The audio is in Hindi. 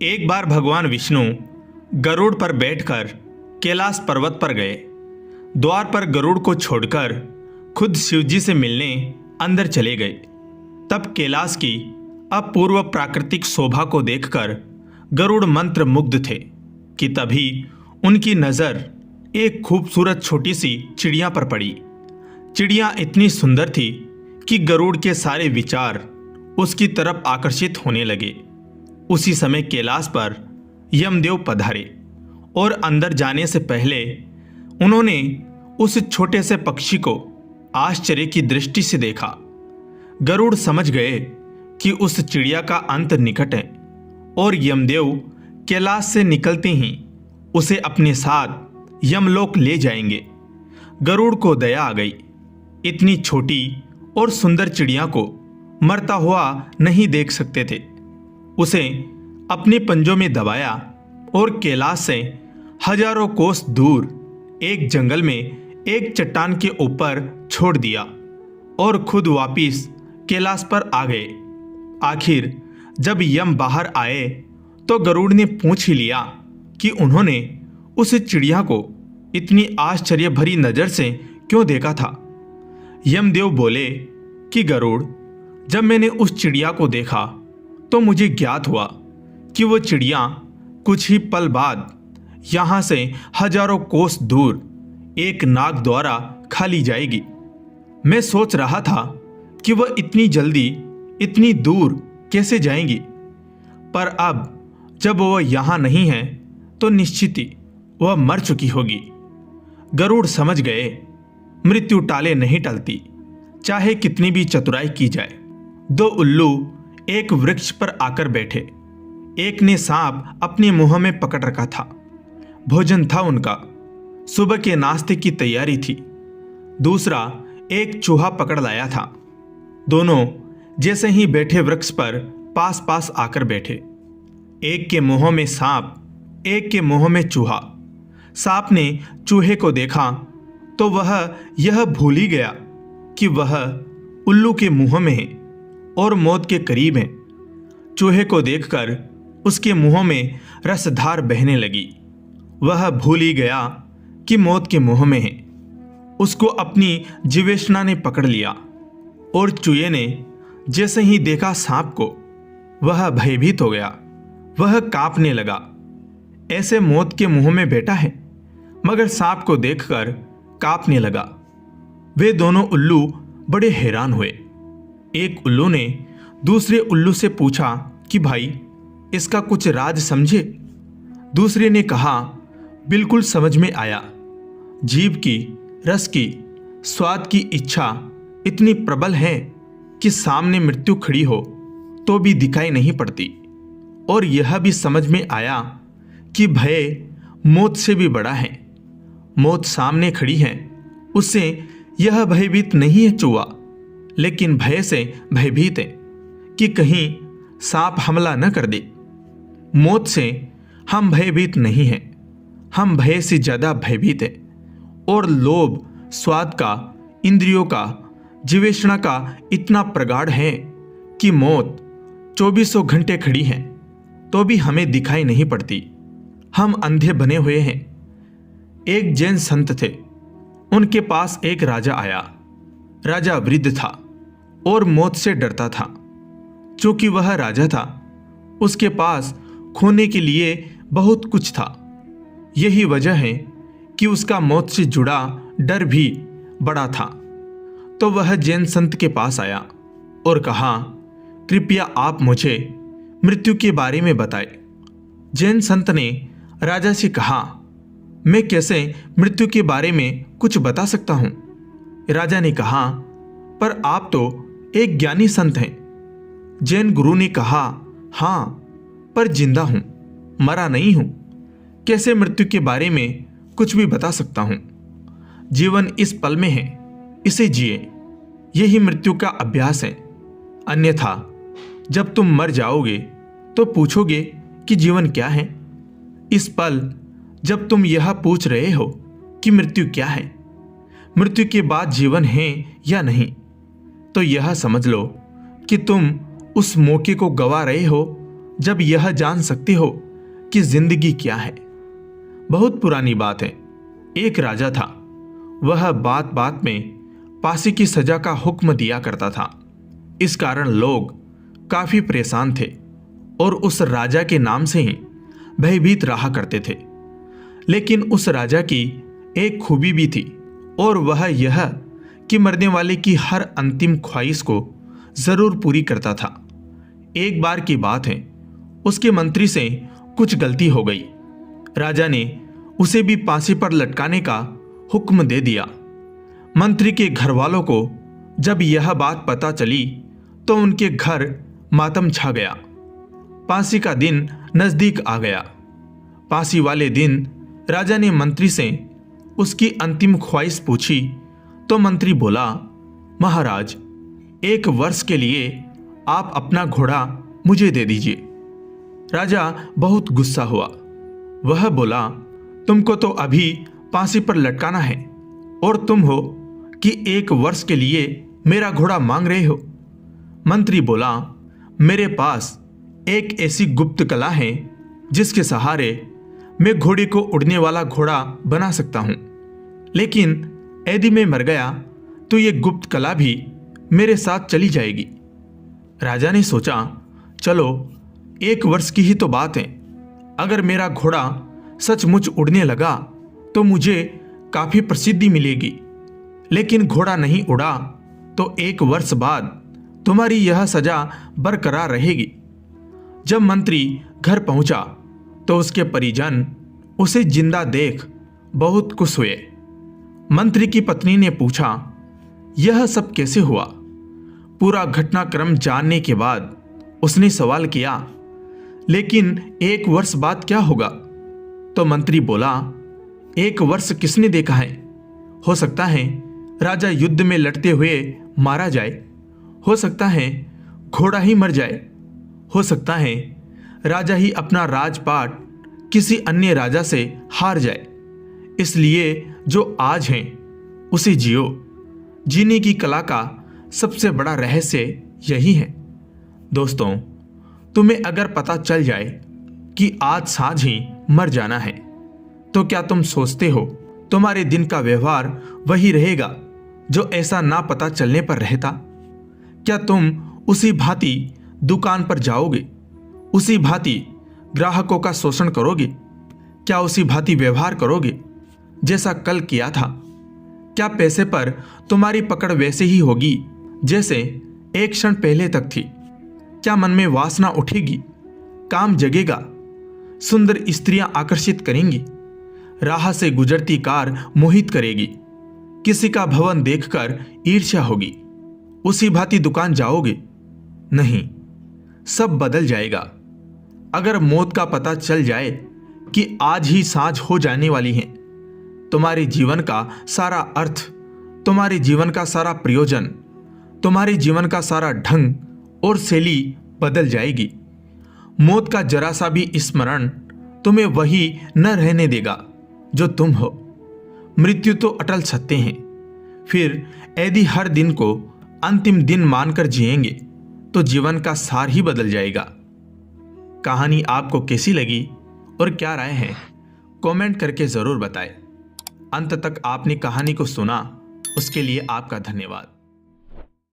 एक बार भगवान विष्णु गरुड़ पर बैठकर कैलाश पर्वत पर गए। द्वार पर गरुड़ को छोड़कर खुद शिवजी से मिलने अंदर चले गए। तब कैलाश की अपूर्व प्राकृतिक शोभा को देखकर गरुड़ मंत्र मुग्ध थे कि तभी उनकी नज़र एक खूबसूरत छोटी सी चिड़िया पर पड़ी। चिड़िया इतनी सुंदर थी कि गरुड़ के सारे विचार उसकी तरफ आकर्षित होने लगे। उसी समय कैलाश पर यमदेव पधारे और अंदर जाने से पहले उन्होंने उस छोटे से पक्षी को आश्चर्य की दृष्टि से देखा। गरुड़ समझ गए कि उस चिड़िया का अंत निकट है और यमदेव कैलाश से निकलते ही उसे अपने साथ यमलोक ले जाएंगे। गरुड़ को दया आ गई। इतनी छोटी और सुंदर चिड़िया को मरता हुआ नहीं देख सकते थे। उसे अपने पंजों में दबाया और कैलाश से हजारों कोस दूर एक जंगल में एक चट्टान के ऊपर छोड़ दिया और खुद वापिस कैलाश पर आ गए। आखिर जब यम बाहर आए तो गरुड़ ने पूछ ही लिया कि उन्होंने उस चिड़िया को इतनी आश्चर्य भरी नजर से क्यों देखा था। यमदेव बोले कि गरुड़, जब मैंने उस चिड़िया को देखा तो मुझे ज्ञात हुआ कि वो चिड़िया कुछ ही पल बाद यहाँ से हजारों कोस दूर एक नाग द्वारा खा ली जाएगी। मैं सोच रहा था कि वह इतनी जल्दी इतनी दूर कैसे जाएंगी, पर अब जब वह यहाँ नहीं है तो निश्चित ही वह मर चुकी होगी। गरुड़ समझ गए मृत्यु टाले नहीं टलती, चाहे कितनी भी चतुराई की जाए। दो उल्लू एक वृक्ष पर आकर बैठे। एक ने सांप अपने मुंह में पकड़ रखा था। भोजन था उनका, सुबह के नाश्ते की तैयारी थी। दूसरा एक चूहा पकड़ लाया था। दोनों जैसे ही बैठे वृक्ष पर पास पास आकर बैठे। एक के मुंह में सांप, एक के मुंह में चूहा। सांप ने चूहे को देखा तो वह यह भूल ही गया कि वह उल्लू के मुंह में है और मौत के करीब है। चूहे को देखकर उसके मुंह में रसधार बहने लगी। वह भूल ही गया कि मौत के मुंह में है। उसको अपनी जीवेशना ने पकड़ लिया और चूहे ने जैसे ही देखा सांप को, वह भयभीत हो गया। वह कांपने लगा। ऐसे मौत के मुंह में बैठा है मगर सांप को देखकर कांपने लगा। वे दोनों उल्लू बड़े हैरान हुए। एक उल्लू ने दूसरे उल्लू से पूछा कि भाई, इसका कुछ राज समझे। दूसरे ने कहा, बिल्कुल समझ में आया। जीभ की, रस की, स्वाद की इच्छा इतनी प्रबल है कि सामने मृत्यु खड़ी हो तो भी दिखाई नहीं पड़ती। और यह भी समझ में आया कि भय मौत से भी बड़ा है। मौत सामने खड़ी है, उससे यह भयभीत नहीं है चूहा, लेकिन भय से भयभीत है कि कहीं सांप हमला न कर दे। मौत से हम भयभीत नहीं हैं, हम भय से ज़्यादा भयभीत हैं। और लोभ, स्वाद का, इंद्रियों का, जीवेशना का इतना प्रगाढ़ है कि मौत 2400 घंटे खड़ी है तो भी हमें दिखाई नहीं पड़ती। हम अंधे बने हुए हैं। एक जैन संत थे। उनके पास एक राजा आया। राजा वृद्ध था और मौत से डरता था। चूंकि वह राजा था, उसके पास खोने के लिए बहुत कुछ था। यही वजह है कि उसका मौत से जुड़ा डर भी बड़ा था। तो वह जैन संत के पास आया और कहा, कृपया आप मुझे मृत्यु के बारे में बताएं। जैन संत ने राजा से कहा, मैं कैसे मृत्यु के बारे में कुछ बता सकता हूं। राजा ने कहा, पर आप तो एक ज्ञानी संत हैं। जैन गुरु ने कहा, हाँ, पर जिंदा हूं, मरा नहीं हूं। कैसे मृत्यु के बारे में कुछ भी बता सकता हूं। जीवन इस पल में है, इसे जिए। यही मृत्यु का अभ्यास है। अन्यथा जब तुम मर जाओगे तो पूछोगे कि जीवन क्या है। इस पल जब तुम यह पूछ रहे हो कि मृत्यु क्या है, मृत्यु के बाद जीवन है या नहीं, तो यह समझ लो कि तुम उस मौके को गवा रहे हो जब यह जान सकते हो कि जिंदगी क्या है। बहुत पुरानी बात है। एक राजा था। वह बात बात में फांसी की सजा का हुक्म दिया करता था। इस कारण लोग काफी परेशान थे और उस राजा के नाम से ही भयभीत रहा करते थे। लेकिन उस राजा की एक खूबी भी थी और वह यह कि मरने वाले की हर अंतिम ख्वाहिश को जरूर पूरी करता था। एक बार की बात है, उसके मंत्री से कुछ गलती हो गई। राजा ने उसे भी फांसी पर लटकाने का हुक्म दे दिया। मंत्री के घर वालों को जब यह बात पता चली तो उनके घर मातम छा गया। फांसी का दिन नजदीक आ गया। फांसी वाले दिन राजा ने मंत्री से उसकी अंतिम ख्वाहिश पूछी तो मंत्री बोला, महाराज, 1 वर्ष के लिए आप अपना घोड़ा मुझे दे दीजिए। राजा बहुत गुस्सा हुआ। वह बोला, तुमको तो अभी फांसी पर लटकाना है और तुम हो कि 1 वर्ष के लिए मेरा घोड़ा मांग रहे हो। मंत्री बोला, मेरे पास एक ऐसी गुप्त कला है जिसके सहारे मैं घोड़े को उड़ने वाला घोड़ा बना सकता हूं। लेकिन यदि मैं मर गया तो ये गुप्त कला भी मेरे साथ चली जाएगी। राजा ने सोचा, चलो 1 वर्ष की ही तो बात है। अगर मेरा घोड़ा सचमुच उड़ने लगा तो मुझे काफी प्रसिद्धि मिलेगी। लेकिन घोड़ा नहीं उड़ा तो 1 वर्ष बाद तुम्हारी यह सजा बरकरार रहेगी। जब मंत्री घर पहुंचा तो उसके परिजन उसे जिंदा देख बहुत खुश हुए। मंत्री की पत्नी ने पूछा, यह सब कैसे हुआ? पूरा घटनाक्रम जानने के बाद उसने सवाल किया, लेकिन 1 वर्ष बाद क्या होगा? तो मंत्री बोला, 1 वर्ष किसने देखा है? हो सकता है राजा युद्ध में लड़ते हुए मारा जाए, हो सकता है घोड़ा ही मर जाए, हो सकता है राजा ही अपना राजपाट किसी अन्य राजा से हार जाए। इसलिए जो आज है उसे जियो। जीने की कला का सबसे बड़ा रहस्य यही है। दोस्तों, तुम्हें अगर पता चल जाए कि आज सांझ ही मर जाना है तो क्या तुम सोचते हो तुम्हारे दिन का व्यवहार वही रहेगा जो ऐसा ना पता चलने पर रहता? क्या तुम उसी भांति दुकान पर जाओगे, उसी भांति ग्राहकों का शोषण करोगे? क्या उसी भांति व्यवहार करोगे जैसा कल किया था? क्या पैसे पर तुम्हारी पकड़ वैसे ही होगी जैसे एक क्षण पहले तक थी? क्या मन में वासना उठेगी? काम जगेगा? सुंदर स्त्रियां आकर्षित करेंगी? राह से गुजरती कार मोहित करेगी? किसी का भवन देखकर ईर्ष्या होगी? उसी भांति दुकान जाओगे? नहीं, सब बदल जाएगा। अगर मौत का पता चल जाए कि आज ही सांझ हो जाने वाली है, तुम्हारे जीवन का सारा अर्थ, तुम्हारे जीवन का सारा प्रयोजन, तुम्हारे जीवन का सारा ढंग और शैली बदल जाएगी। मौत का जरा सा भी स्मरण तुम्हें वही न रहने देगा जो तुम हो। मृत्यु तो अटल सत्य है। फिर यदि हर दिन को अंतिम दिन मानकर जिएंगे तो जीवन का सार ही बदल जाएगा। कहानी आपको कैसी लगी और क्या राय है, कमेंट करके जरूर बताएं। अंत तक आपने कहानी को सुना, उसके लिए आपका धन्यवाद।